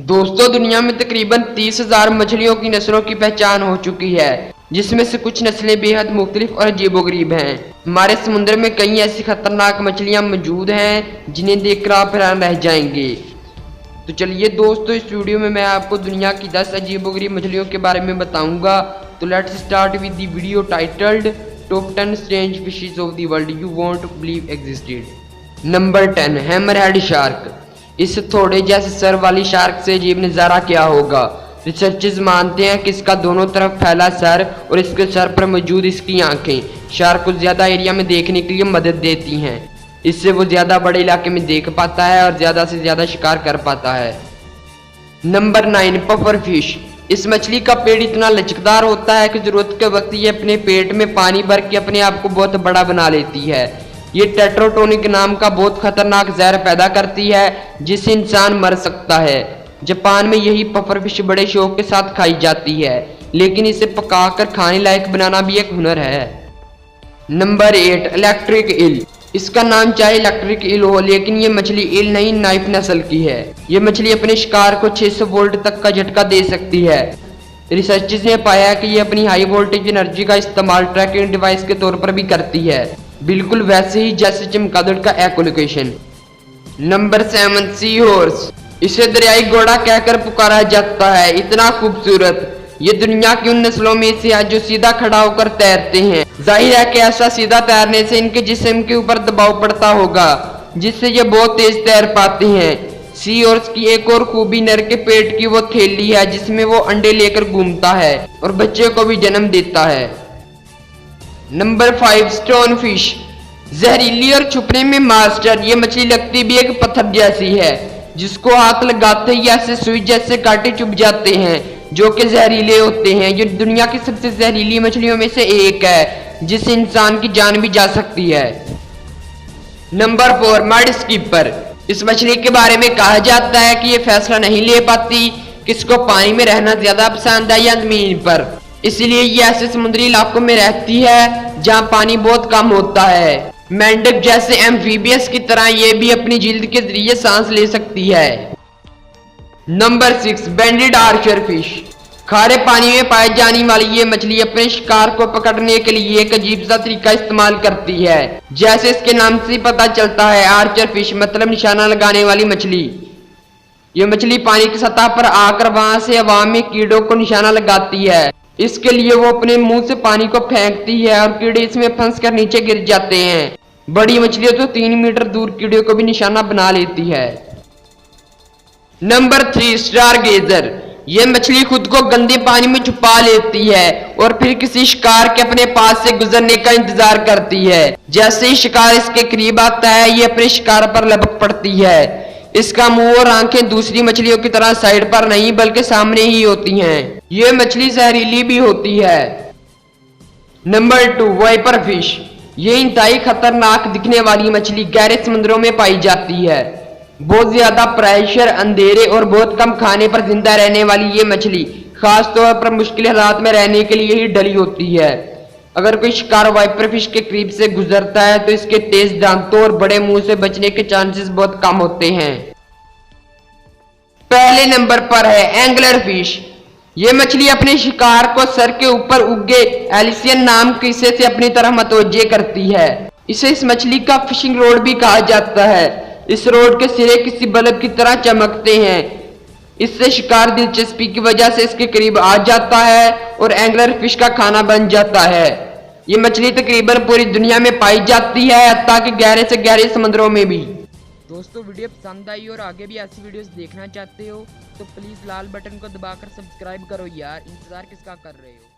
दोस्तों दुनिया में तकरीबन 30,000 मछलियों की नस्लों की पहचान हो चुकी है, जिसमें से कुछ नस्लें बेहद मुख्तलिफ और अजीबोगरीब हैं। हमारे समुद्र में कई ऐसी खतरनाक मछलियां मौजूद हैं जिन्हें देखकर आप हैरान रह जाएंगे। तो चलिए दोस्तों, इस वीडियो में मैं आपको दुनिया की 10 अजीबोगरीब मछलियों के बारे में बताऊंगा। तो let's start with the video titled top 10 strange fishes of the world you won't believe existed. Number 10, hammerhead shark. इस थोड़े जैसे सर वाली शार्क से अजीब नज़ारा क्या होगा। रिसर्चर्स मानते हैं कि इसका दोनों तरफ फैला सर और इसके सर पर मौजूद इसकी आंखें शार्क को ज़्यादा एरिया में देखने के लिए मदद देती हैं। इससे वो ज़्यादा बड़े इलाके में देख पाता है और ज़्यादा से ज़्यादा शिकार कर पाता है। Number 9, puffer fish. इस मछली का पेट इतना लचकदार होता है कि ज़रूरत के वक्त ये अपने पेट में पानी भर के अपने आप को बहुत बड़ा बना लेती है। ये टेट्रोटोनिक नाम का बहुत खतरनाक जहर पैदा करती है जिससे इंसान मर सकता है। जापान में यही पफर फिश बड़े शौक के साथ खाई जाती है, लेकिन इसे पकाकर खाने लायक बनाना भी एक हुनर है। Number 8, electric eel. इसका नाम चाहे इलेक्ट्रिक ईल हो, लेकिन ये मछली ईल नहीं, नाइफ नस्ल की है। ये मछली अपने शिकार को 600 वोल्ट तक का झटका दे सकती है। रिसर्चर्स ने पाया कि ये अपनी हाई वोल्टेज एनर्जी का इस्तेमाल ट्रैकिंग डिवाइस के तौर पर भी करती है, बिल्कुल वैसे ही जैसे चमगादड़ का एकोलोकेशन। Number 7, sea horse. इसे दरियाई घोड़ा कहकर पुकारा जाता है, इतना खूबसूरत। ये दुनिया की उन नस्लों में से है जो सीधा खड़ा होकर तैरते हैं। जाहिर है कि ऐसा सीधा तैरने से इनके जिस्म के ऊपर दबाव पड़ता होगा, जिससे ये बहुत तेज तैर पाते हैं। सी हॉर्स की एक और खूबी नर के पेट की वो थैली है जिसमें वो अंडे लेकर घूमता है और बच्चे को भी जन्म देता है। Number 5, stone fish. जहरीली और छुपने में मास्टर। ये मछली लगती भी एक पत्थर जैसी है, जिसको हाथ लगाते ही ऐसे सुई जैसे कांटे चुभ जाते हैं जो कि जहरीले होते हैं। ये दुनिया की सबसे जहरीली मछलियों में से एक है, जिससे इंसान की जान भी जा सकती है। Number 4, mud skipper. इस मछली के बारे में कहा जाता है कि ये फैसला नहीं ले पाती किसको पानी में रहना ज्यादा पसंद है या जमीन पर, इसलिए ये ऐसे समुद्री इलाकों में रहती है जहां पानी बहुत कम होता है। मेंढक जैसे एम्फीबियस की तरह ये भी अपनी जिल्द के जरिए सांस ले सकती है। Number 6, banded archer fish. खारे पानी में पाई जाने वाली ये मछली अपने शिकार को पकड़ने के लिए एक अजीब सा तरीका इस्तेमाल करती है। जैसे इसके नाम से पता चलता है, आर्चर फिश मतलब निशाना लगाने वाली मछली। ये मछली पानी की सतह पर आकर वहां से हवा में कीड़ों को निशाना लगाती है। इसके लिए वो अपने मुंह से पानी को फेंकती है और कीड़े इसमें फंस कर नीचे गिर जाते हैं। बड़ी मछलियां तो 3 मीटर दूर कीड़े को भी निशाना बना लेती है। Number 3, Stargazer. ये मछली खुद को गंदे पानी में छुपा लेती है और फिर किसी शिकार के अपने पास से गुजरने का इंतजार करती है। जैसे ही शिकार इसके करीब आता है, ये अपने शिकार पर लपक पड़ती है। इसका मुंह और आंखें दूसरी मछलियों की तरह साइड पर नहीं बल्कि सामने ही होती हैं। ये मछली जहरीली भी होती है। Number 2, viper fish. ये इंतहाई खतरनाक दिखने वाली मछली गहरे समुद्रों में पाई जाती है। बहुत ज्यादा प्रेशर, अंधेरे और बहुत कम खाने पर जिंदा रहने वाली ये मछली खास तौर पर मुश्किल हालात में रहने के लिए ही डली होती है। अगर कोई शिकार वाइपर फिश के करीब से गुजरता है तो इसके तेज दांतों और बड़े मुंह से बचने के चांसेस बहुत कम होते हैं। पहले नंबर पर है एंगलर फिश। ये मछली अपने शिकार को सर के ऊपर उगे एलिसियन नाम के हिस्से से अपनी तरफ मतवज्जे करती है। इसे इस मछली का फिशिंग रोड भी कहा जाता है। इस रोड के सिरे किसी बल्ब की तरह चमकते हैं। इससे शिकार दिलचस्पी की वजह से इसके करीब आ जाता है और एंगलर फिश का खाना बन जाता है। ये मछली तकरीबन पूरी दुनिया में पाई जाती है, हत्ता कि गहरे से गहरे समुद्रों में भी। दोस्तों वीडियो पसंद आई और आगे भी ऐसी वीडियोस देखना चाहते हो तो प्लीज लाल बटन को दबाकर सब्सक्राइब करो यार, इंतजार किसका कर रहे हो।